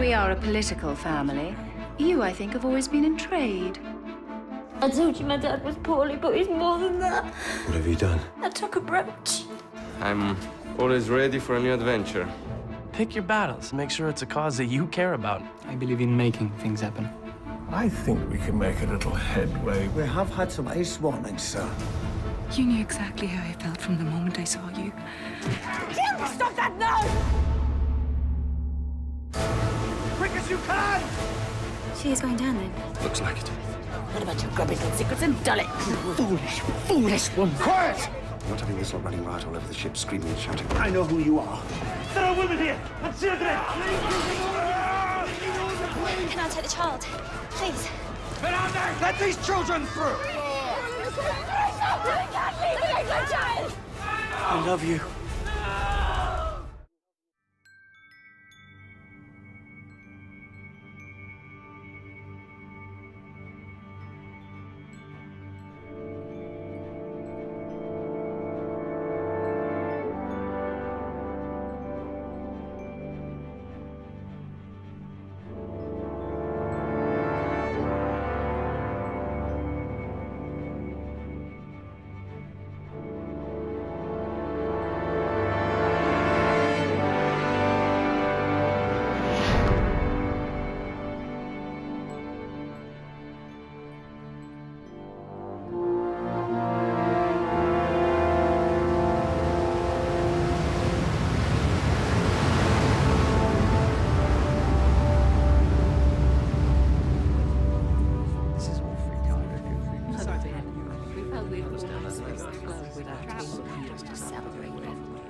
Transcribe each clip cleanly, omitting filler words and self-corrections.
We are a political family. You, I think, have always been in trade. I told you my dad was poorly, but he's more than that. What have you done? I took a brooch. I'm always ready for a new adventure. Pick your battles. Make sure it's a cause that you care about. I believe in making things happen. I think we can make a little headway. We have had some ace warnings, sir. You knew exactly how I felt from the moment I saw you. Jim, stop that now! Quick as you can! She is going down then. Looks like it. What about your grubby little secrets and dull it? Foolish woman. Quiet! Not having this lot running riot all over the ship, screaming and shouting. I know who you are. There are women here, and children! Can I take the child? Please. Miranda, let these children through! I love you.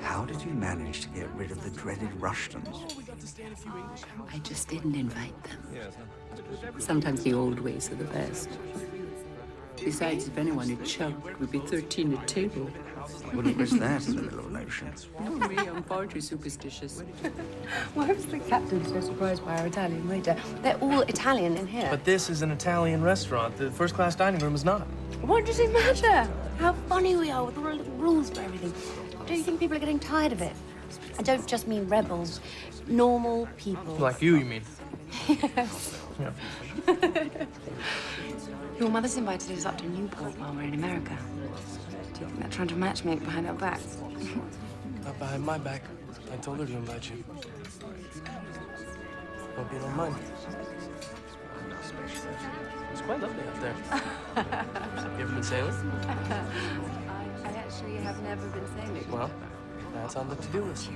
How did you manage to get rid of the dreaded Rushtons? I just didn't invite them. Sometimes the old ways are the best. Besides, if anyone had choked, we'd be 13 at table. Wouldn't risk that in the middle of an ocean. No, me, I'm far too superstitious. Why was the captain so surprised by our Italian waiter? They're all Italian in here. But this is an Italian restaurant. The first-class dining room is not. What does it matter? How funny we are with all the little rules for everything. Don't you think people are getting tired of it? I don't just mean rebels. Normal people. Like you mean? Yes. Yeah. Your mother's invited us up to Newport while we're in America. Do you think they're trying to matchmake behind our backs? Not behind my back. I told her to invite you. Hope you don't mind. It's quite lovely up there. You ever been sailing? I actually have never been sailing. Well, that's on the to-do list.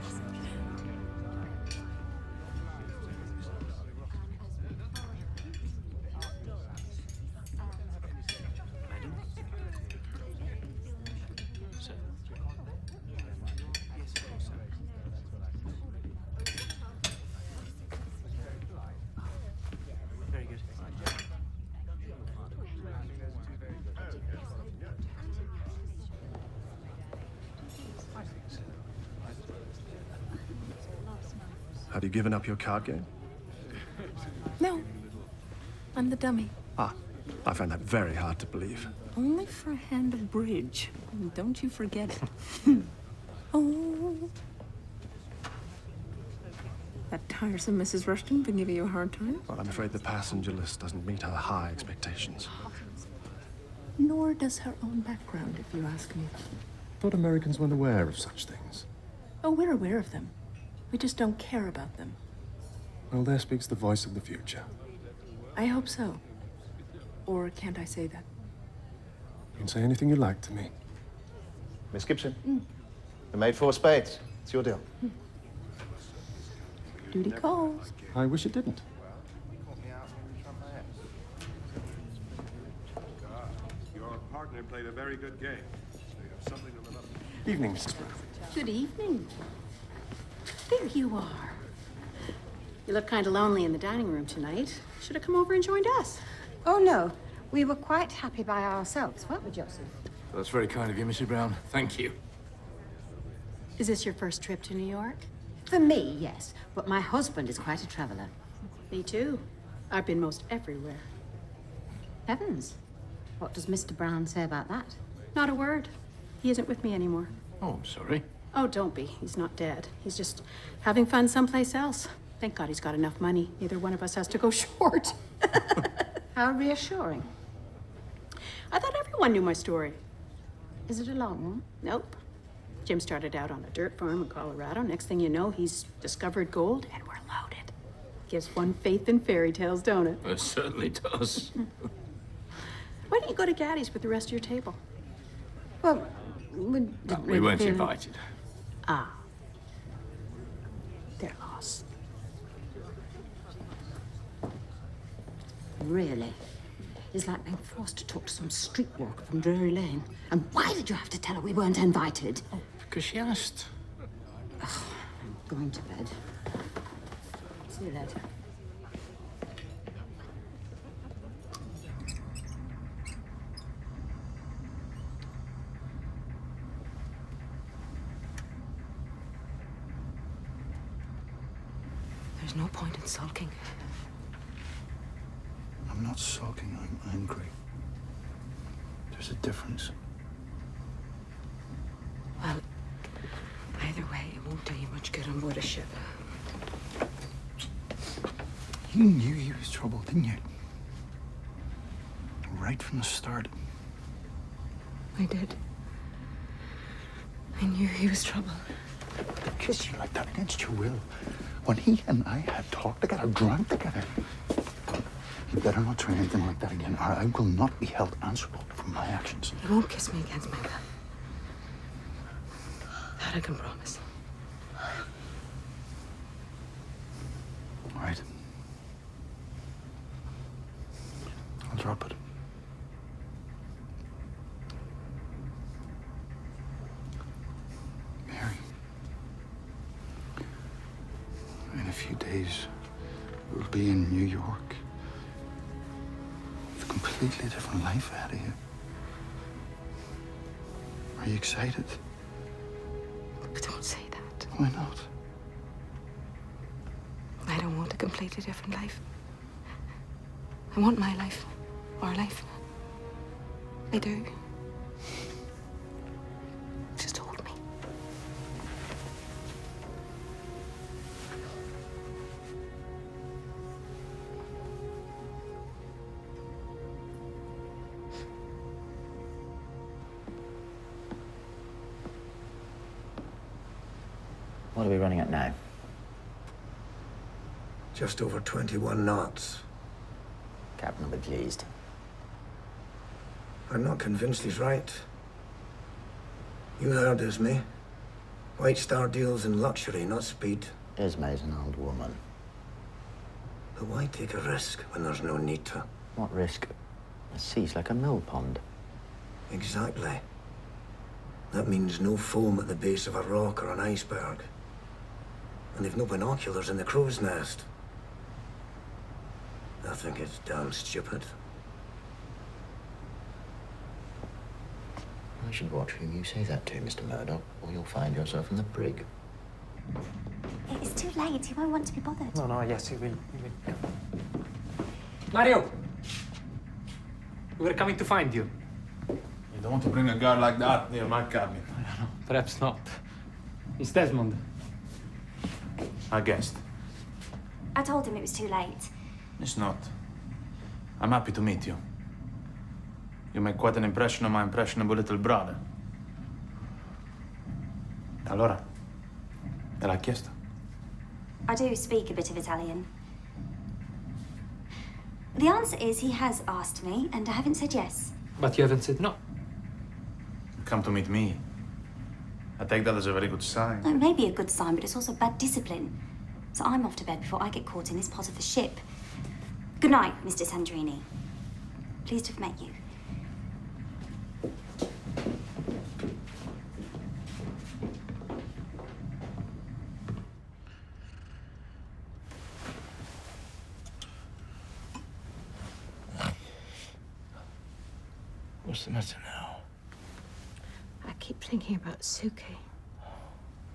Very good. Have you given up your card game? No, I'm the dummy. Ah, I find that very hard to believe. Only for a hand of bridge. Don't you forget it. Oh. That tiresome Mrs. Rushton been giving you a hard time? Well, I'm afraid the passenger list doesn't meet her high expectations. Nor does her own background, if you ask me. Thought Americans weren't aware of such things. Oh, we're aware of them. We just don't care about them. Well, there speaks the voice of the future. I hope so. Or can't I say that? You can say anything you like to me. Miss Gibson, we made 4 spades. It's your deal. Duty calls. I wish it didn't. Your partner played a very good game. So you have something to live up to. Evening, Mrs. Brown. Good evening. There you are. You look kind of lonely in the dining room tonight. Should have come over and joined us. Oh, no. We were quite happy by ourselves, weren't we, Joseph? That's very kind of you, Mrs. Brown. Thank you. Is this your first trip to New York? For me, yes. But my husband is quite a traveler. Me too. I've been most everywhere. Heavens. What does Mr. Brown say about that? Not a word. He isn't with me anymore. Oh, I'm sorry. Oh, don't be. He's not dead. He's just having fun someplace else. Thank God he's got enough money. Neither one of us has to go short. How reassuring. I thought everyone knew my story. Is it a long one? Nope. Jim started out on a dirt farm in Colorado. Next thing you know, he's discovered gold, and we're loaded. Gives one faith in fairy tales, don't it? It certainly does. Why don't you go to Gaddy's with the rest of your table? Well, We weren't invited. Ah. They're lost. Really? It's like being forced to talk to some streetwalker from Drury Lane. And why did you have to tell her we weren't invited? Oh, because she asked. I'm going to bed. See you later. There's no point in sulking. I'm not sulking, I'm angry. There's a difference. Well, either way, it won't do you much good on board a ship. You knew he was trouble, didn't you? Right from the start. I did. I knew he was trouble. To kiss you like that against your will. When he and I had talked together, drank together. You better not try anything like that again, or I will not be held answerable for my actions. He won't kiss me against my will. That I can promise. All right. I'll drop it. Mary. In a few days, we'll be in New York. With a completely different life ahead of you. Are you excited? Don't say that. Why not? I don't want a completely different life. I want my life. Our life. I do. Just hold me. What are we running at now? Just over 21 knots. Captain will be pleased. I'm not convinced he's right. You heard Ismay. White Star deals in luxury, not speed. Ismay's an old woman. But why take a risk when there's no need to? What risk? The sea's like a mill pond. Exactly. That means no foam at the base of a rock or an iceberg. And they've no binoculars in the crow's nest. I think it's damn stupid. I should watch whom you say that to, Mr. Murdoch, or you'll find yourself in the brig. It's too late. He won't want to be bothered. No, yes, he will. Mario! We're coming to find you. You don't want to bring a guy like that near my cabin. I don't know. Perhaps not. It's Desmond. I guessed. I told him it was too late. It's not. I'm happy to meet you. You make quite an impression on my impressionable little brother. Allora, te l'ha chiesto? I do speak a bit of Italian. The answer is he has asked me, and I haven't said yes. But you haven't said no. You come to meet me. I take that as a very good sign. It may be a good sign, but it's also bad discipline. So I'm off to bed before I get caught in this part of the ship. Good night, Mr. Sandrini. Pleased to have met you. What's the matter now? I keep thinking about Suki.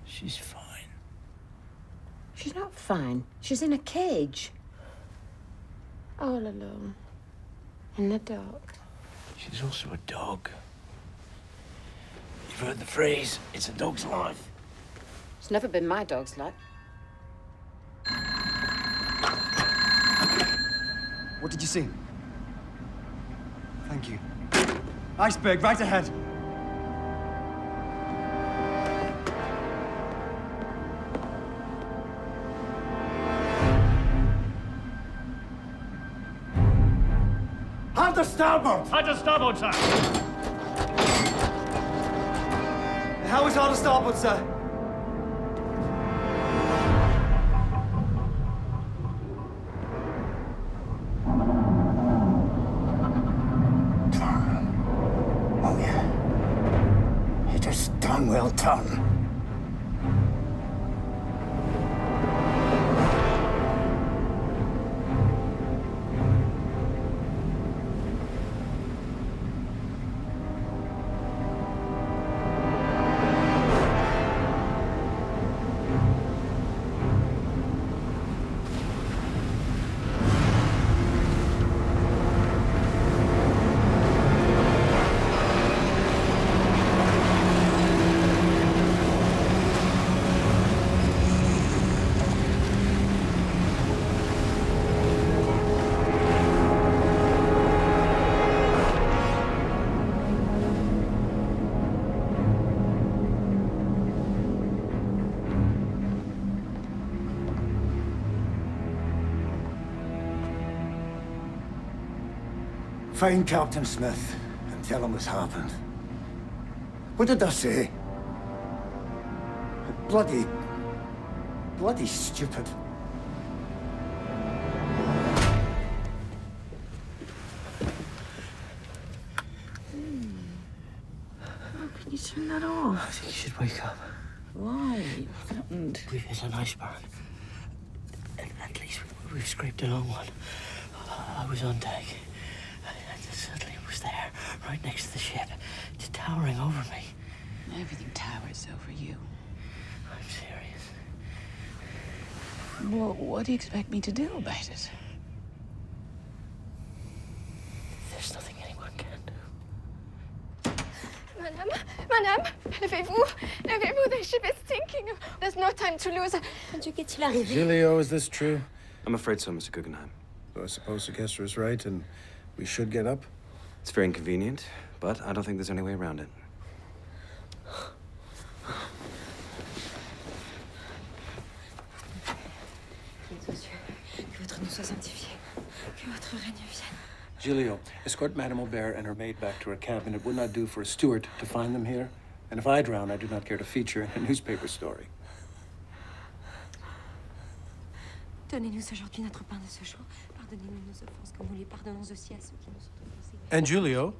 She's fine. She's not fine. She's in a cage. All alone. In the dark. She's also a dog. You've heard the phrase, it's a dog's life. It's never been my dog's life. What did you see? Thank you. Iceberg, right ahead. Hand to starboard! Hand to starboard, sir. How is hard to starboard, sir? Oh, yeah. It is done well done. Find Captain Smith and tell him what's happened. What did I say? Bloody stupid. How can you turn that off? I think you should wake up. Why? What happened? We've hit an iceberg. At least we've scraped a long one. I was on deck. And suddenly it was there, right next to the ship, just towering over me. Everything towers over you. I'm serious. Well, what do you expect me to do about it? There's nothing anyone can do. Madame, levez-vous. Levez-vous, the ship is sinking. There's no time to lose. Qu'est-il arrivé? Julio, is this true? I'm afraid so, Mr. Guggenheim. I suppose the Kester is right, and we should get up? It's very inconvenient, but I don't think there's any way around it. Que votre nom soit sanctifié. Que votre règne vienne. Giulio, escort Madame Aubert and her maid back to her cabin. It would not do for a steward to find them here. And if I drown, I do not care to feature in a newspaper story. Donnez-nous aujourd'hui notre pain de ce jour. Pardonnez-nous nos offenses comme nous les pardonnons aussi à ceux qui nous ont offensés. And Giulio,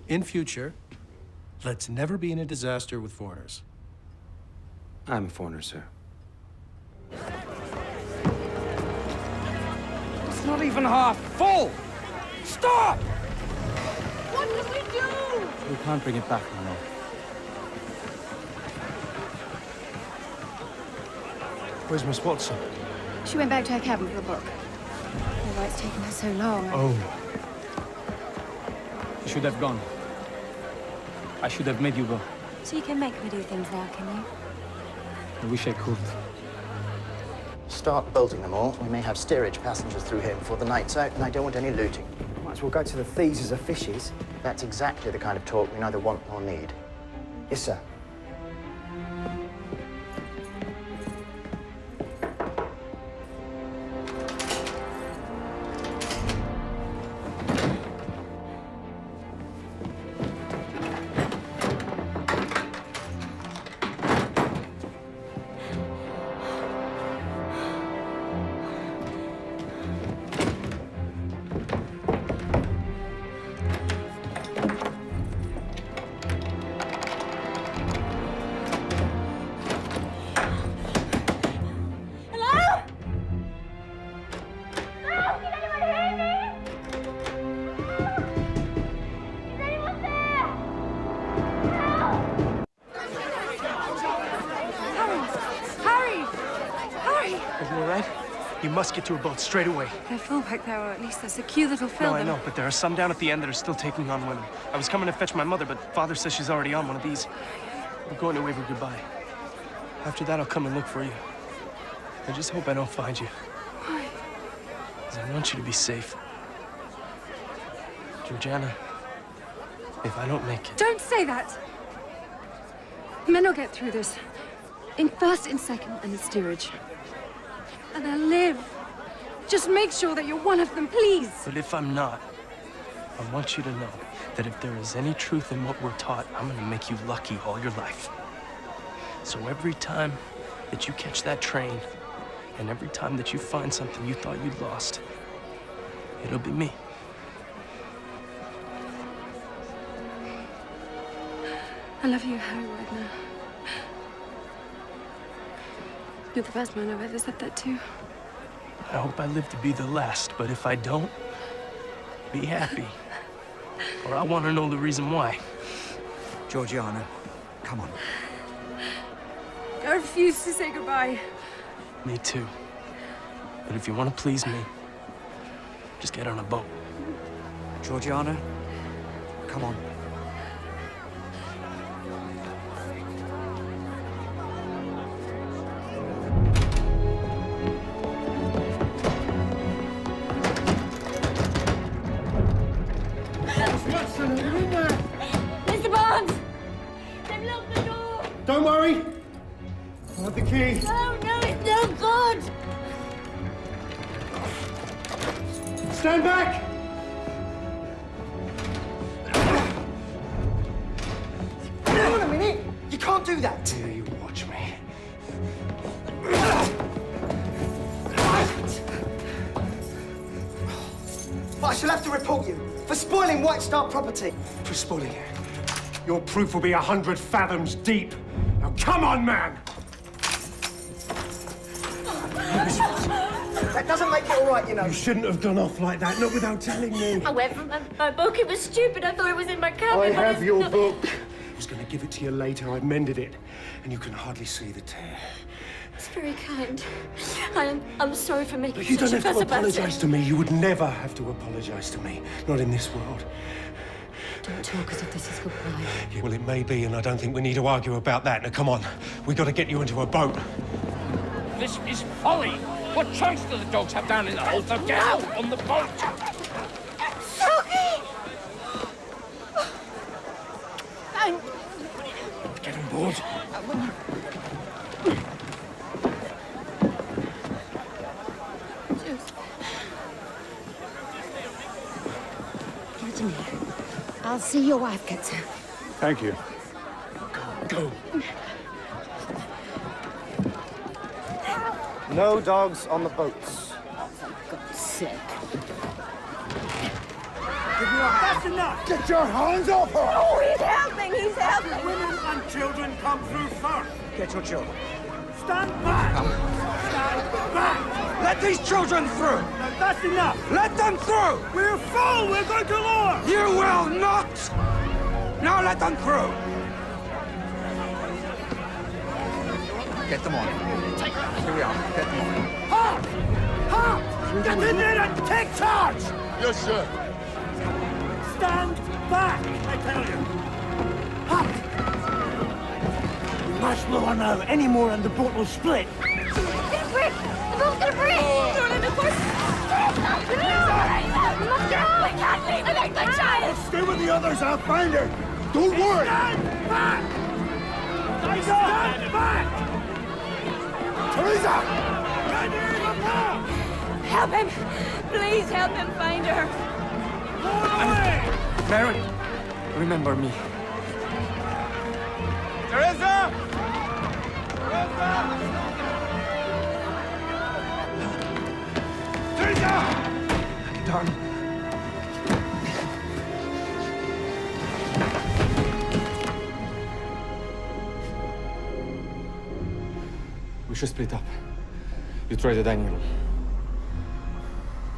in future, let's never be in a disaster with foreigners. I'm a foreigner, sir. It's not even half full! Stop! What do we do? We can't bring it back, no. Where's Miss Watson? She went back to her cabin for a book. Why it's taken her so long. Oh. You should have gone. I should have made you go. So you can make me do things now, can you? I wish I could. Start bolting them all. We may have steerage passengers through here before the night's out, and I don't want any looting. Might as well go to the thieves as the fishes. That's exactly the kind of talk we neither want nor need. Yes, sir. You must get to a boat straight away. They're full back there, or at least there's a cute little film. No, I know, but there are some down at the end that are still taking on women. I was coming to fetch my mother, but Father says she's already on one of these. We're going to wave her goodbye. After that, I'll come and look for you. I just hope I don't find you. Why? Because I want you to be safe. Georgiana, if I don't make it... Don't say that! Men will get through this. In first, in second, and in steerage. And they'll live. Just make sure that you're one of them, please. But if I'm not, I want you to know that if there is any truth in what we're taught, I'm gonna make you lucky all your life. So every time that you catch that train, and every time that you find something you thought you'd lost, it'll be me. I love you, Harry Wagner. You're the first man I've ever said that to. I hope I live to be the last, but if I don't, be happy. Or I want to know the reason why. Georgiana, come on. I refuse to say goodbye. Me too. But if you want to please me, just get on a boat. Georgiana, come on. Mr. Barnes! They've locked the door! Don't worry. I have the key. No, no, it's no good! Stand back! Hang on a minute! You can't do that! Here, you watch me. But I shall have to report you for spoiling White Star property. For spoiling it. Your proof will be 100 fathoms deep. Now come on, man! That doesn't make it all right, you know. You shouldn't have gone off like that, not without telling me. However, my book, it was stupid. I thought it was in my cabin. I but have it's your not. book. I was going to give it to you later. I've mended it, and you can hardly see the tear. It's very kind. I'm sorry for making You don't such a have to fuss about apologize it. to me. You would never have to apologize to me. Not in this world. Don't talk as if this is goodbye. Yeah, well, it may be, and I don't think we need to argue about that. Now, come on. We've got to get you into a boat. This is folly. What chance do the dogs have down in the hold? So get out on the boat. Sophie! Get on board. Give it to me. I'll see your wife gets her. Thank you. Go. No dogs on the boats. For God's sake. That's enough! Get your hands off her! Oh, he's helping! He's helping! Women and children come through first. Get your children. Stand back! Stand back! Let these children through! Now, that's enough! Let them through! We're full! We're going to lower! You will not! Now let them through! Get them on. Here we are. Get them on. Halt! Halt! Get in there and take charge! Yes, sir. Stand back, I tell you! Halt! We must lower now. Any more and the boat will split. It's gonna break! The boat's gonna break! Don't let the course... We must go! We can't leave her like the child! Stay with the others. I'll find her. Don't worry. Stand back! Stand back! Teresa! Help him! Please help him find her! Mary, remember me. Teresa! Teresa! Darling. We should split up. You try the dining room.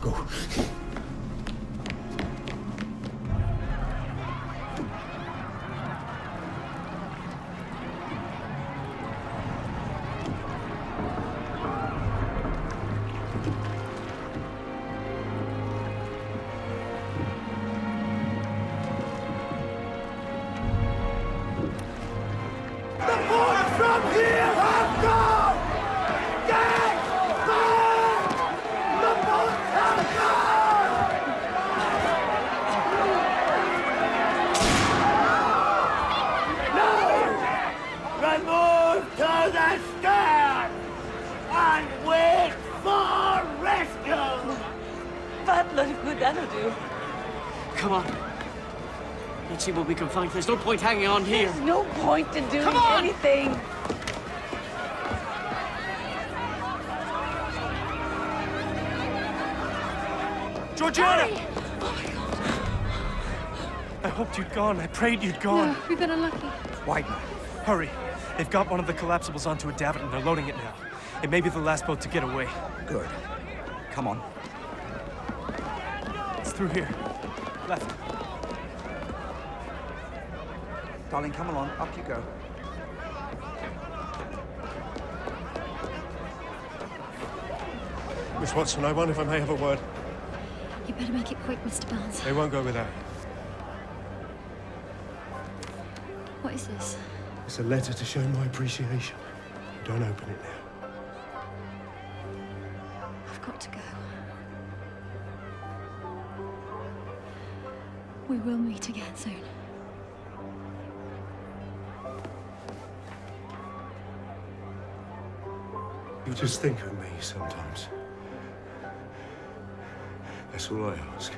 Go. That'll do. Come on. Let's see what we can find. There's no point hanging on here. There's no point in doing Come on! anything. Georgiana! Hurry! I hoped you'd gone. I prayed you'd gone. No, we've been unlucky. White man. Hurry. They've got one of the collapsibles onto a davit and they're loading it now. It may be the last boat to get away. Good. Come on. It's through here. Left. Darling, come along. Up you go. Miss Watson, I wonder if I may have a word. You better make it quick, Mr. Barnes. They won't go without. What is this? It's a letter to show my appreciation. Don't open it now. I've got to go. We will meet again soon. You just think of me sometimes. That's all I ask.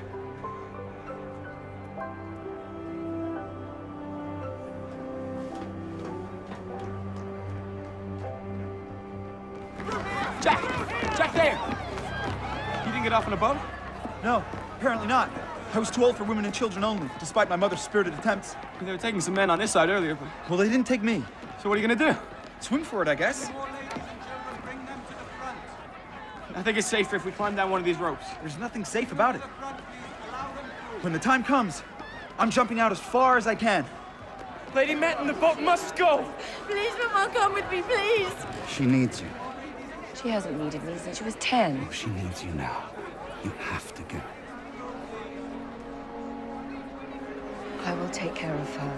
Jack! Jack, there! You didn't get off on a boat? No, apparently not. I was too old for women and children only, despite my mother's spirited attempts. They were taking some men on this side earlier, but... Well, they didn't take me. So what are you gonna do? Swim for it, I guess. I think it's safer if we climb down one of these ropes. There's nothing safe about it. When the time comes, I'm jumping out as far as I can. Lady Manton, the boat must go! Please, Mama, come with me, please. She needs you. She hasn't needed me since she was 10. Oh, she needs you now. You have to go. I will take care of her.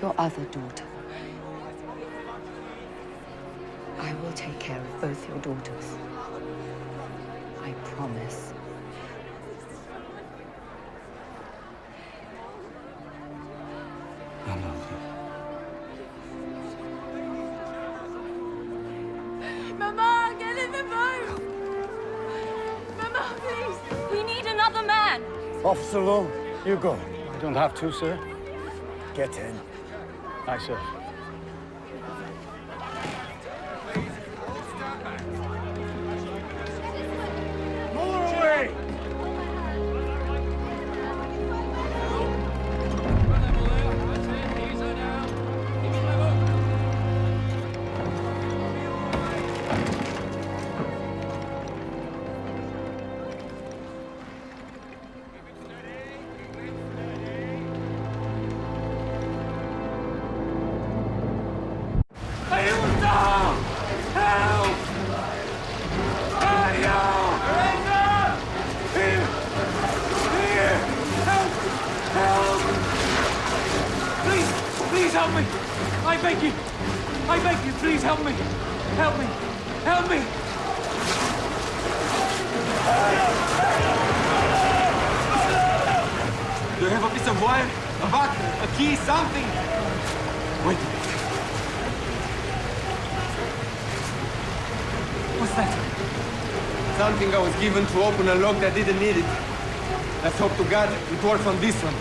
Your other daughter. I will take care of both your daughters. I promise. I love you. Mama, get in the boat. Mama, please. We need another man. Officer Long, you go. I don't have to, sir. Get in. Aye, sir. More away! Help me! I beg you! I beg you, please help me! Help me! Help me! Do you have a piece of wire? A buck? A key? Something? Wait a minute. What's that? Something I was given to open a lock that didn't need it. Let's hope to God it works on this one.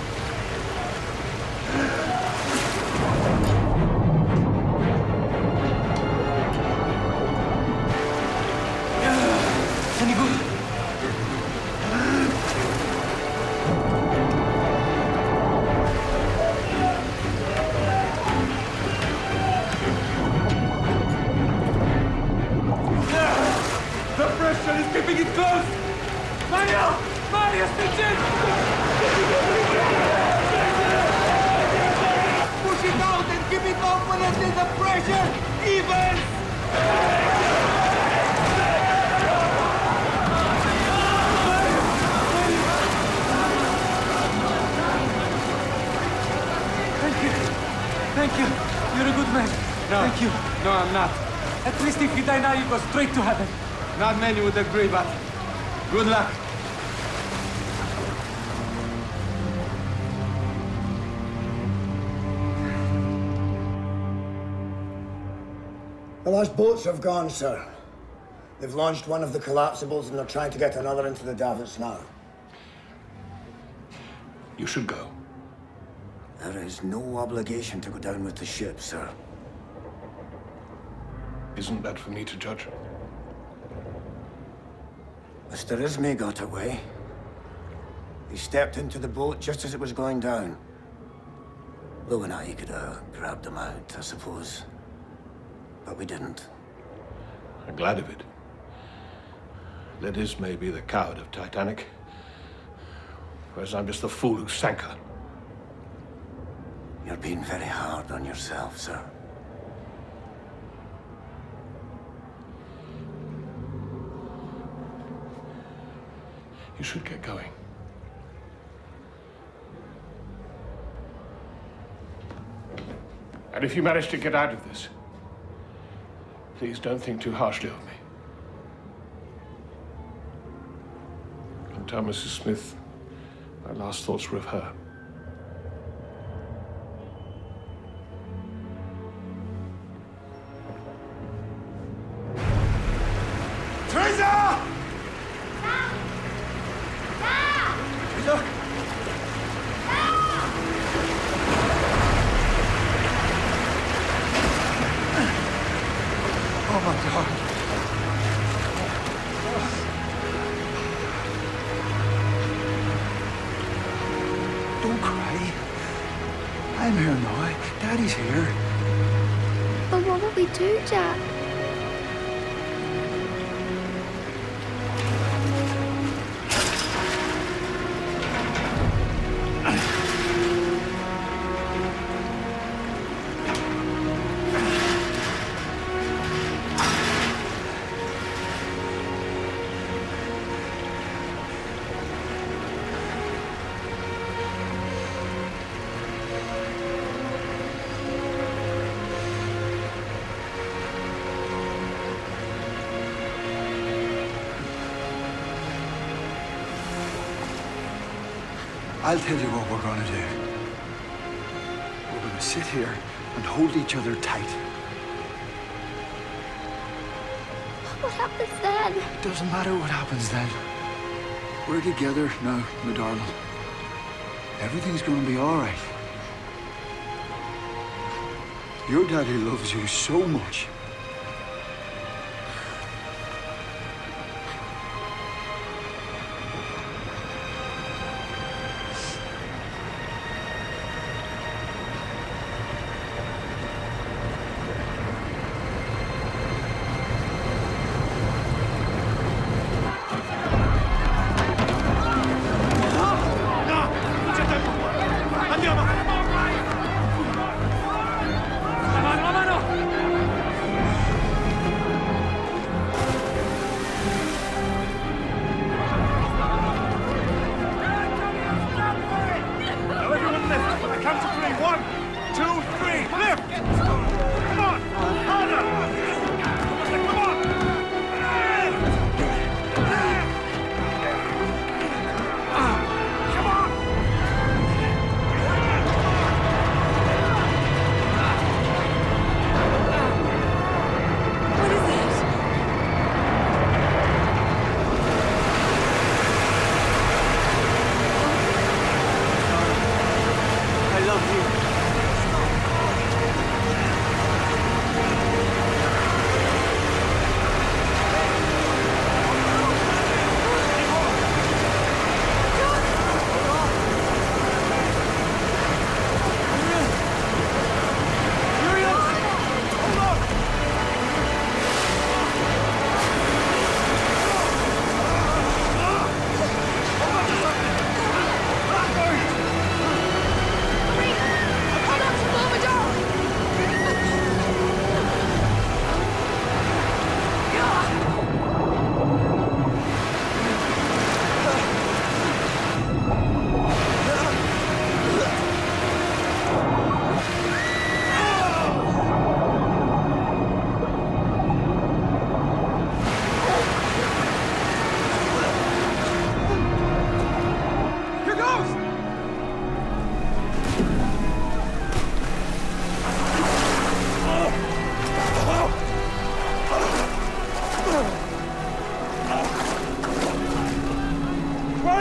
Any good? The pressure is keeping it close! Mario! Mario, stitch it! Push it out and keep it open until the pressure evens! Thank you. You're a good man. No. Thank you. No, I'm not. At least if you die now, you go straight to heaven. Not many would agree, but good luck. The last boats have gone, sir. They've launched one of the collapsibles and they're trying to get another into the davits now. You should go. There is no obligation to go down with the ship, sir. Isn't that for me to judge? Mr. Ismay got away. He stepped into the boat just as it was going down. Lou and I could have grabbed him out, I suppose. But we didn't. I'm glad of it. Let Ismay be the coward of Titanic, whereas I'm just the fool who sank her. You're being very hard on yourself, sir. You should get going. And if you manage to get out of this, please don't think too harshly of me. And tell Mrs. Smith my last thoughts were of her. Teresa! Oh, my God. Don't cry. I'm here now. Daddy's here. But what will we do, Jack? I'll tell you what we're gonna do. We're gonna sit here and hold each other tight. What happens then? It doesn't matter what happens then. We're together now, my darling. Everything's gonna be all right. Your daddy loves you so much.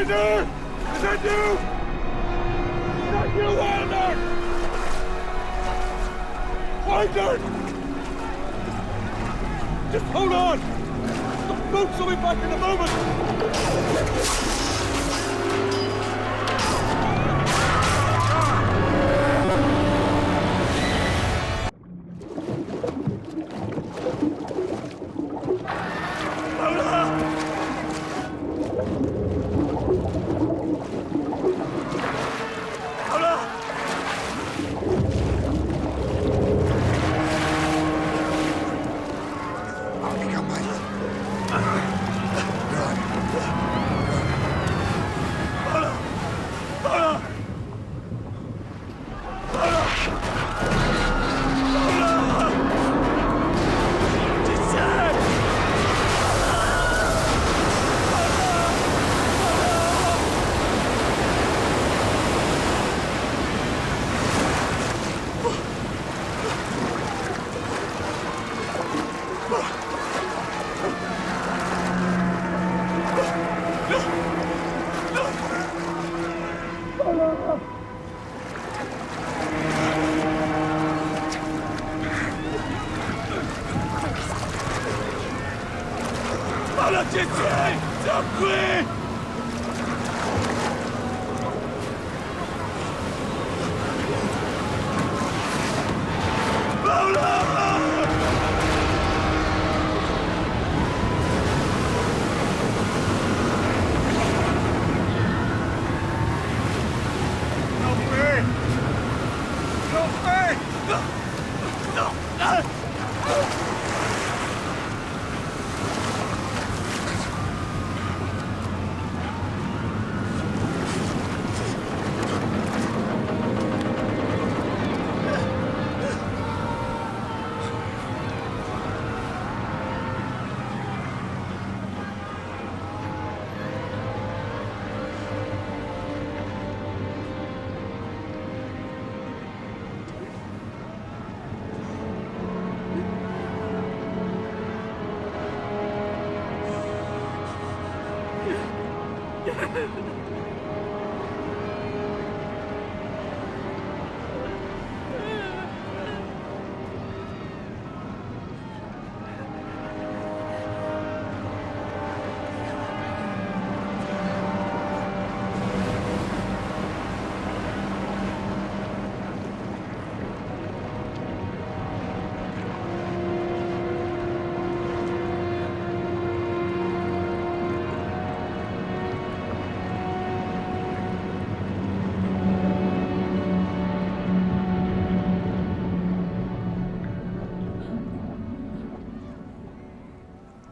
Wilder! Is that you? Is that you, Wilder? Wilder! Just hold on! The boats will be back in a moment!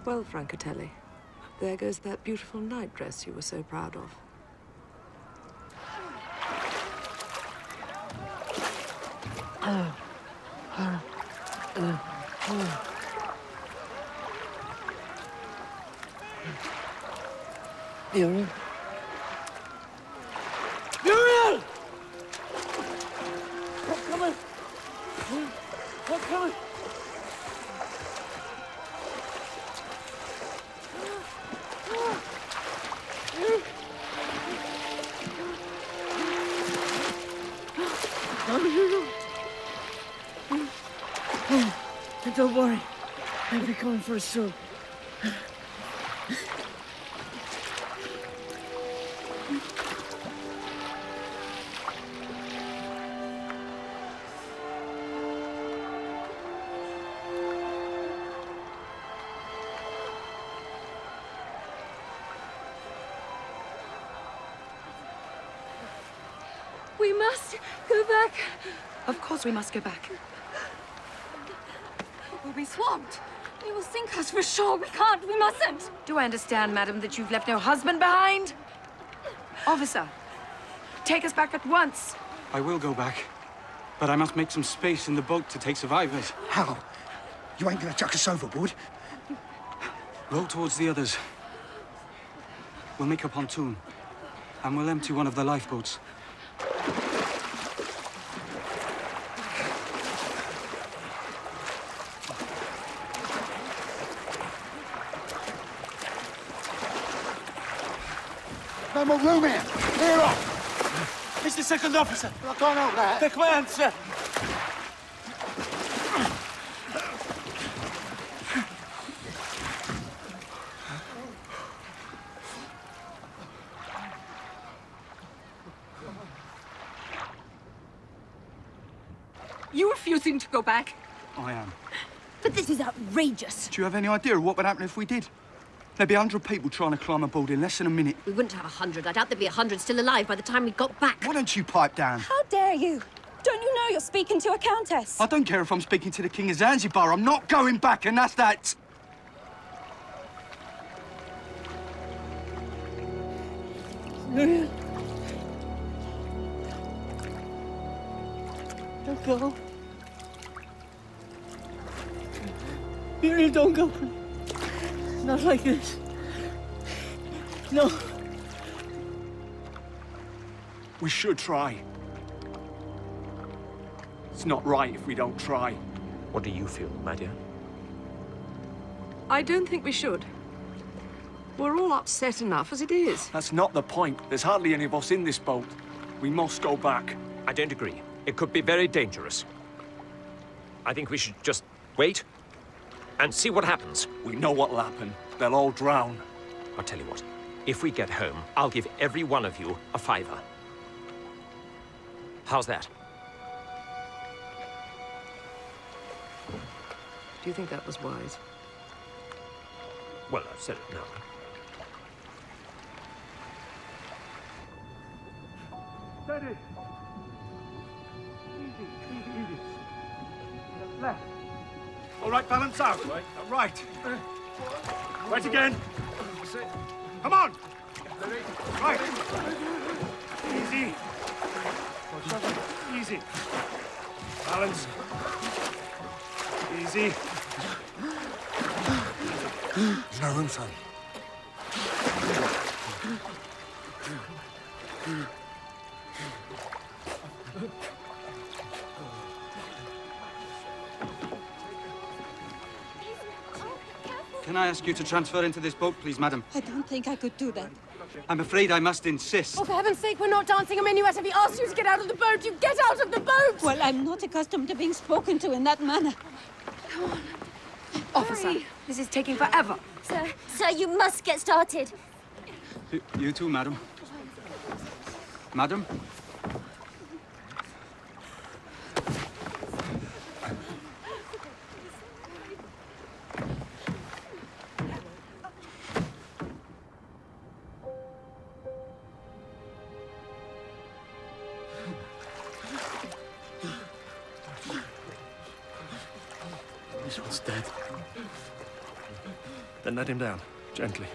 Well, Francatelli, there goes that beautiful nightdress you were so proud of. Muriel? Muriel! I'm coming! I'm coming! Don't worry. I'll be coming for us soon. We must go back. Of course we must go back. We'll be swamped. They will sink us for sure. We can't. We mustn't. Do I understand, madam, that you've left no husband behind? Officer, take us back at once. I will go back, but I must make some space in the boat to take survivors. How? You ain't gonna chuck us overboard? Row towards the others. We'll make a pontoon, and we'll empty one of the lifeboats. I'm a roomman. Clear off. Mr. Second Officer. I can't help that. The command, sir. You refusing to go back? I am. But this is outrageous. Do you have any idea of what would happen if we did? There'd be 100 people trying to climb aboard in less than a minute. We wouldn't have 100. I doubt there'd be 100 still alive by the time we got back. Why don't you pipe down? How dare you? Don't you know you're speaking to a countess? I don't care if I'm speaking to the King of Zanzibar. I'm not going back, and that's that. Muriel. Don't go. Muriel, don't go. Not like this. No. We should try. It's not right if we don't try. What do you feel, my dear? I don't think we should. We're all upset enough as it is. That's not the point. There's hardly any of us in this boat. We must go back. I don't agree. It could be very dangerous. I think we should just wait and see what happens. We know what'll happen. They'll all drown. I'll tell you what. If we get home, I'll give every one of you a $5. How's that? Do you think that was wise? Well, I've said it now. Steady. Easy. Left. All right, balance out. Right. Right again. Come on. Right. Easy. Balance. Easy. There's no room, son. Can I ask you to transfer into this boat, please, madam? I don't think I could do that. I'm afraid I must insist. Oh, for heaven's sake, we're not dancing a minuet. If he asks you to get out of the boat, you get out of the boat! Well, I'm not accustomed to being spoken to in that manner. Come on. Officer, this is taking forever. Sir, you must get started. You too, madam. Madam? This one's dead. Then let him down, gently.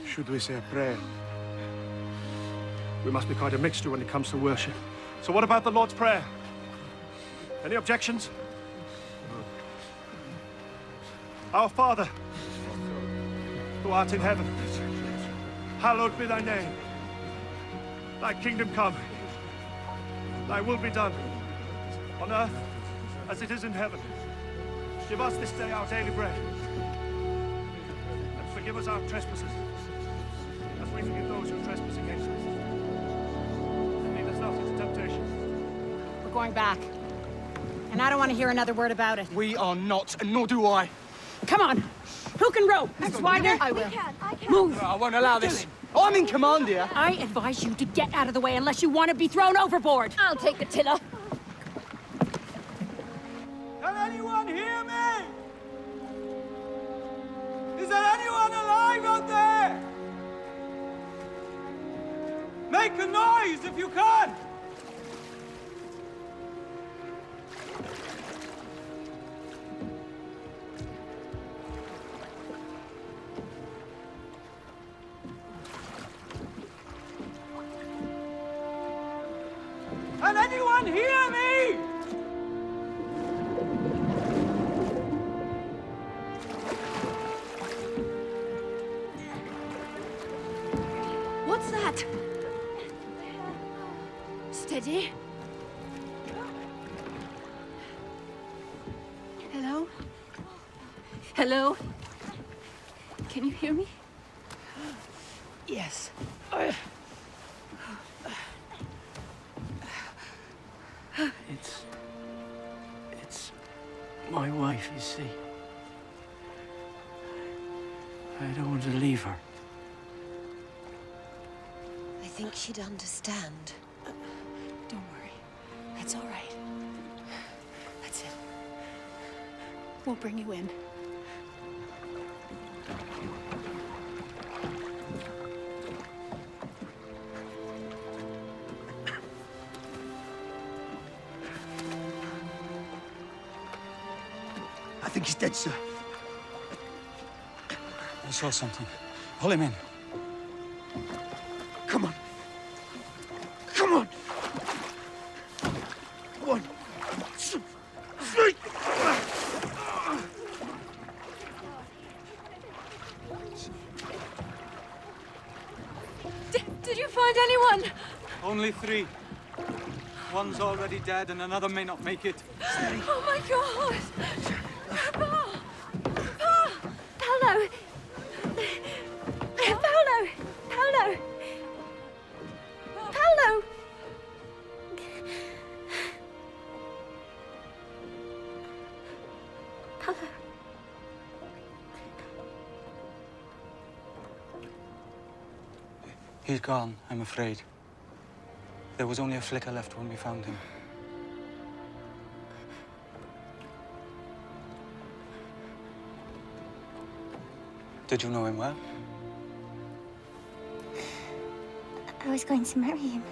Should we say a prayer? We must be quite a mixture when it comes to worship. So what about the Lord's Prayer? Any objections? Our Father, who art in heaven, hallowed be thy name. Thy kingdom come. Thy will be done, on earth as it is in heaven. Give us this day our daily bread. And forgive us our trespasses, as we forgive those who trespass against us. And lead us not into temptation. We're going back. And I don't want to hear another word about it. We are not, and nor do I. Come on. Who can row? Miss Widener? I will. I can. Move. I won't allow this. I'm in command here. I advise you to get out of the way unless you want to be thrown overboard. I'll take the tiller. Can anyone hear me? Is there anyone alive out there? Make a noise if you can! Can anyone hear me? Steady. Hello? Hello? Can you hear me? Yes. It's my wife, you see. I don't want to leave her. I think she'd understand. Don't worry. That's all right. That's it. We'll bring you in. I think he's dead, sir. I saw something. Pull him in. Come on. Come on. 1, 2, 3. Did you find anyone? Only 3. One's already dead and another may not make it. Steady. Oh my God! Pa! Pa! Paolo! Paolo! Paolo! Paolo! Paolo. He's gone, I'm afraid. There was only a flicker left when we found him. Did you know him well? I was going to marry him.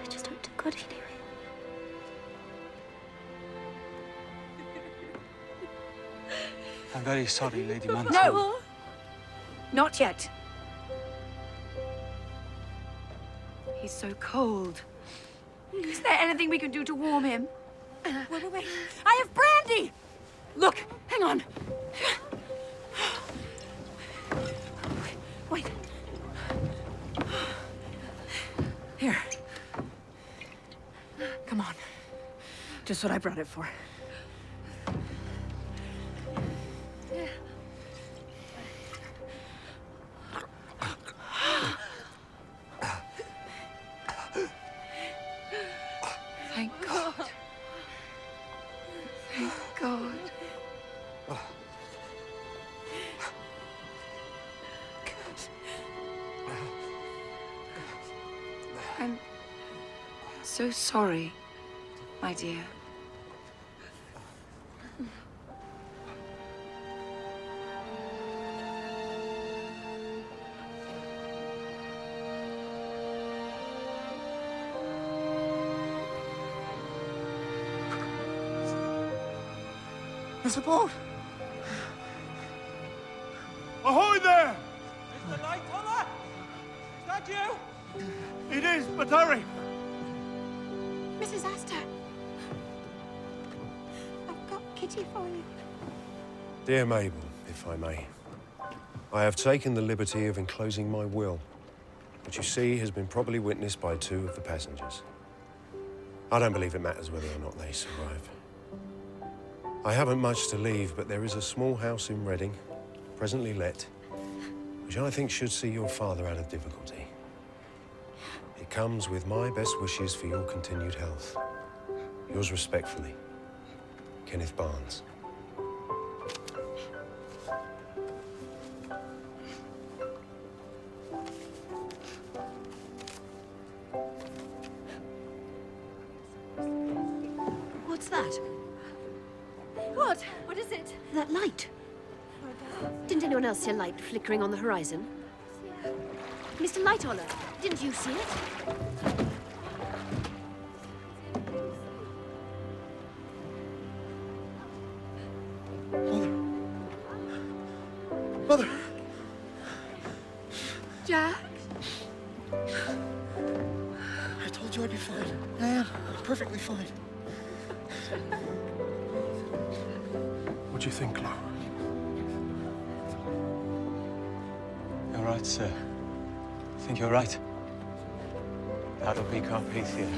I just hope to God he knew it. I'm very sorry, Lady Manson. No! Not yet. He's so cold. Is there anything we can do to warm him? Wait. I have brandy! Look, hang on. Wait. Here. Come on. Just what I brought it for. Thank God. Thank God. I'm so sorry, my dear. There's a boat. Ahoy there! Mr. Lightoller! Is that you? It is, but hurry! Mrs. Astor. I've got Kitty for you. Dear Mabel, if I may, I have taken the liberty of enclosing my will, which you see has been properly witnessed by 2 of the passengers. I don't believe it matters whether or not they survive. I haven't much to leave, but there is a small house in Reading, presently let, which I think should see your father out of difficulty. It comes with my best wishes for your continued health. Yours respectfully, Kenneth Barnes. What's that? What? What is it? That light. Didn't anyone else see a light flickering on the horizon? Mr. Lightoller, didn't you see it? Mother! Jack? I told you I'd be fine. I am. I'm perfectly fine. What'd you think, Chloe? right, sir. I think you're right. That'll be Carpathia.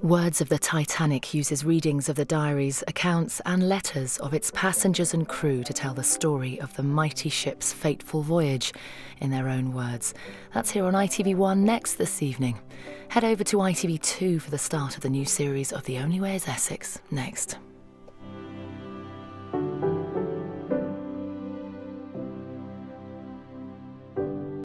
Words of the Titanic uses readings of the diaries, accounts and letters of its passengers and crew to tell the story of the mighty ship's fateful voyage in their own words. That's here on ITV1 next this evening. Head over to ITV2 for the start of the new series of The Only Way is Essex next.